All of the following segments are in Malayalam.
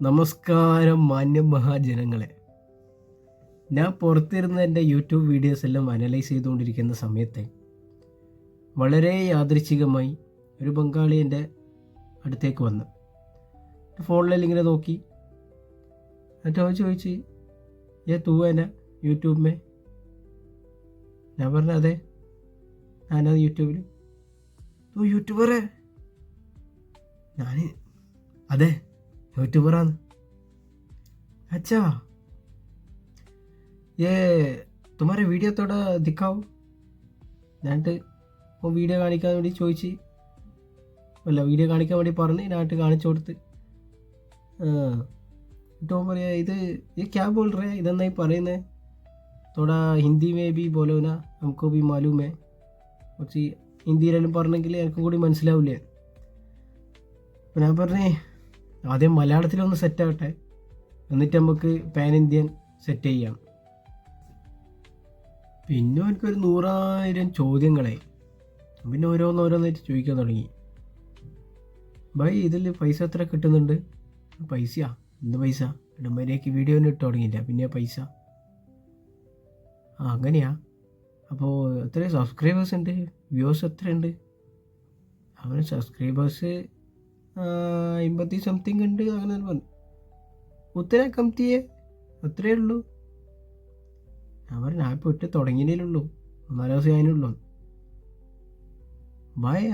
നമസ്കാരം മാന്യ മഹാജനങ്ങളെ. ഞാൻ പുറത്തിരുന്ന് എൻ്റെ യൂട്യൂബ് വീഡിയോസ് എല്ലാം അനലൈസ് ചെയ്തുകൊണ്ടിരിക്കുന്ന സമയത്ത് വളരെ യാദൃച്ഛികമായി ഒരു ബംഗാളി എൻ്റെ അടുത്തേക്ക് വന്നു. ഫോണിലെല്ലാം ഇങ്ങനെ നോക്കി. എന്നിട്ട് അവൻ ചോദിച്ച്, ഏ തൂ എന്നാ യൂട്യൂബ് മേ? ഞാൻ പറഞ്ഞ അതെ, ഞാനത് യൂട്യൂബിൽ. തൂ യൂട്യൂബറേ? ഞാൻ അതെ യൂട്യൂബറാണ്. अच्छा ये तुम्हारे വീഡിയോ തോടെ ദിക്കാവോ? ഞാനിട്ട് വീഡിയോ കാണിക്കാൻ വേണ്ടി ചോദിച്ച്, വീഡിയോ കാണിക്കാൻ വേണ്ടി പറഞ്ഞ് ഞാനിട്ട് കാണിച്ചു കൊടുത്ത്. तो പറയാ ഇത് ക്യാ ബോൾ റേ, ഇതെന്നായി പറയുന്നത്? തോടാ ഹിന്ദി മേ ബി ബോലോ നാ, നമുക്ക് ബി മാലൂം ഹേ. കുറച്ച് ഹിന്ദിയിലെല്ലാം പറഞ്ഞെങ്കിൽ എനിക്കും കൂടി മനസ്സിലാവില്ലേ. അപ്പം ഞാൻ പറഞ്ഞേ ആദ്യം മലയാളത്തിലൊന്ന് സെറ്റാവട്ടെ, എന്നിട്ട് നമുക്ക് പാൻ ഇന്ത്യൻ സെറ്റ് ചെയ്യാം. പിന്നെ എനിക്കൊരു 100,000 ചോദ്യങ്ങളെ. പിന്നെ ഓരോന്നോരോന്നായിട്ട് ചോദിക്കാൻ തുടങ്ങി. ഭായ് ഇതിൽ പൈസ എത്ര കിട്ടുന്നുണ്ട്? പൈസയാ? എന്ത് പൈസ? ഇടമ്പരേക്ക് വീഡിയോ ഒന്നും ഇട്ട് തുടങ്ങിയില്ല, പിന്നെ പൈസ? അങ്ങനെയാ? അപ്പോൾ എത്ര സബ്സ്ക്രൈബേഴ്സ് ഉണ്ട്, വ്യൂസ് എത്രയുണ്ട്? അവന് സബ്സ്ക്രൈബേഴ്സ് 50 സംതിങ് ഉണ്ട്, അങ്ങനെ പറഞ്ഞു. ഉത്തര കംതിയെ അത്രയേ ഉള്ളൂ. ഞാൻ പറഞ്ഞു ഞാൻ ഇപ്പോൾ ഇട്ട് തുടങ്ങിയതിലുള്ളൂ, 4 ദിവസം അതിനുള്ളൂ. ഭായ്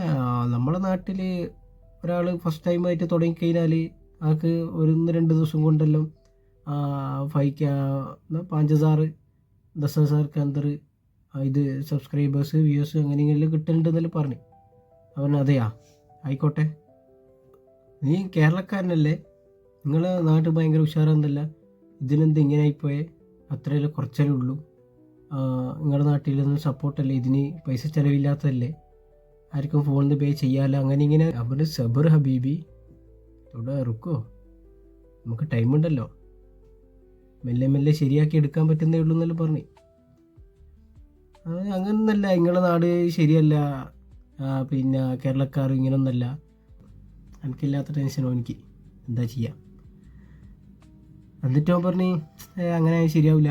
നമ്മളെ നാട്ടിൽ ഒരാൾ ഫസ്റ്റ് ടൈമായിട്ട് തുടങ്ങിക്കഴിഞ്ഞാൽ ആൾക്ക് 1-2 ദിവസം കൊണ്ടെല്ലാം 5,000 10,000 के अंदर ഇത് സബ്സ്ക്രൈബേഴ്സ് വ്യൂസ് അങ്ങനെ ഇങ്ങനെ കിട്ടുന്നുണ്ടെന്നെല്ലാം പറഞ്ഞു. അവൻ അതെയാ, ആയിക്കോട്ടെ. നീ കേരളക്കാരനല്ലേ, നിങ്ങളെ നാട്ടിൽ ഭയങ്കര ഉഷാറാന്നല്ല, ഇതിനെന്ത് ഇങ്ങനെ ആയിപ്പോയേ? അത്രയല്ലേ, കുറച്ചല്ലേ ഉള്ളൂ. നിങ്ങളുടെ നാട്ടിലൊന്നും സപ്പോർട്ടല്ലേ, ഇതിന് പൈസ ചിലവില്ലാത്തതല്ലേ, ആർക്കും ഫോണിൽ നിന്ന് പേ ചെയ്യാമല്ലോ, അങ്ങനെ ഇങ്ങനെ. അവർ സബർ ഹബീബി ഇവിടെ റുക്കോ, നമുക്ക് ടൈമുണ്ടല്ലോ, മെല്ലെ മെല്ലെ ശരിയാക്കി എടുക്കാൻ പറ്റുന്നേ ഉള്ളൂ എന്നെല്ലാം പറഞ്ഞു. അങ്ങനൊന്നല്ല, നിങ്ങളുടെ നാട് ശരിയല്ല, പിന്നെ കേരളക്കാർ ഇങ്ങനൊന്നല്ല. എനിക്കില്ലാത്ത ടെൻഷനോ എനിക്ക്, എന്താ ചെയ്യുക? എന്നിട്ടോ പറഞ്ഞ് അങ്ങനെ ശരിയാവില്ല,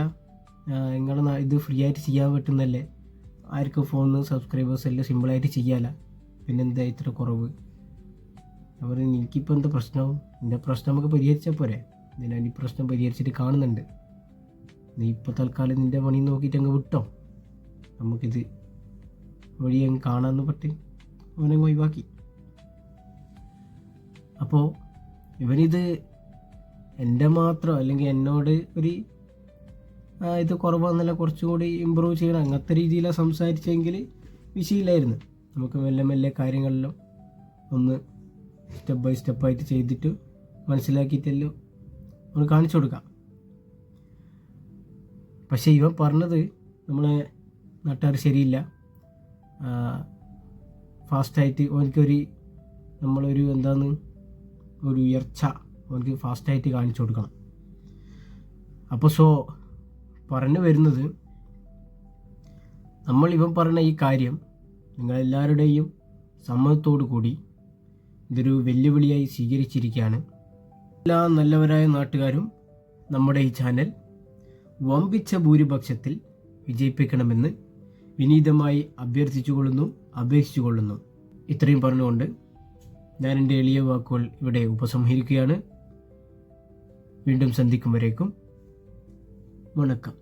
നിങ്ങളുടെ ഇത് ഫ്രീ ആയിട്ട് ചെയ്യാൻ പറ്റുന്നല്ലേ, ആർക്കും ഫോണിൽ സബ്സ്ക്രൈബേഴ്സ് എല്ലാം സിമ്പിളായിട്ട് ചെയ്യാമല്ല, പിന്നെന്താ ഇത്ര കുറവ്? അവർ എനിക്കിപ്പോൾ എന്താ പ്രശ്നവും? എൻ്റെ പ്രശ്നം നമുക്ക് പരിഹരിച്ചാൽ പോരെ? ഞാൻ ഈ പ്രശ്നം പരിഹരിച്ചിട്ട് കാണുന്നുണ്ട്. നീ ഇപ്പോൾ തൽക്കാലം നിൻ്റെ പണി നോക്കിയിട്ട് അങ്ങ് വിട്ടോ, നമുക്കിത് വഴി അങ്ങ് കാണാമെന്ന് പറ്റി അവനങ്ങ് ഒഴിവാക്കി. അപ്പോൾ ഇവനിത് എൻ്റെ മാത്രം, അല്ലെങ്കിൽ എന്നോട് ഒരു ഇത് കുറവാണെന്നല്ല, കുറച്ചും കൂടി ഇമ്പ്രൂവ് ചെയ്യണം, അങ്ങനത്തെ രീതിയിലാണ് സംസാരിച്ചെങ്കിൽ വിഷയമില്ലായിരുന്നു. നമുക്ക് മെല്ലെ മെല്ലെ കാര്യങ്ങളിലും ഒന്ന് സ്റ്റെപ്പ് ബൈ സ്റ്റെപ്പായിട്ട് ചെയ്തിട്ട് മനസ്സിലാക്കിയിട്ടല്ലോ നമ്മൾ കാണിച്ചു കൊടുക്കാം. പക്ഷേ ഇവൻ പറഞ്ഞത് നമ്മളെ നാട്ടുകാർ ശരിയില്ല. ഫാസ്റ്റായിട്ട് ഓനിക്കൊരു നമ്മളൊരു എന്താന്ന് ഒരു ഉയർച്ച ഓനിക്ക് ഫാസ്റ്റായിട്ട് കാണിച്ചു കൊടുക്കണം. അപ്പോൾ പറഞ്ഞു വരുന്നത്, ഇവൻ പറഞ്ഞ ഈ കാര്യം നിങ്ങളെല്ലാവരുടെയും സമ്മതത്തോടു കൂടി ഇതൊരു വെല്ലുവിളിയായി സ്വീകരിച്ചിരിക്കുകയാണ്. എല്ലാ നല്ലവരായ നാട്ടുകാരും നമ്മുടെ ഈ ചാനൽ വമ്പിച്ച ഭൂരിപക്ഷത്തിൽ വിജയിപ്പിക്കണമെന്ന് വിനീതമായി അപേക്ഷിച്ചുകൊള്ളുന്നു. ഇത്രയും പറഞ്ഞുകൊണ്ട് ഞാൻ എൻ്റെ എളിയ വാക്കുകൾ ഇവിടെ ഉപസംഹരിക്കുകയാണ്. വീണ്ടും സന്ധിക്കും വരേക്കും വണക്കം.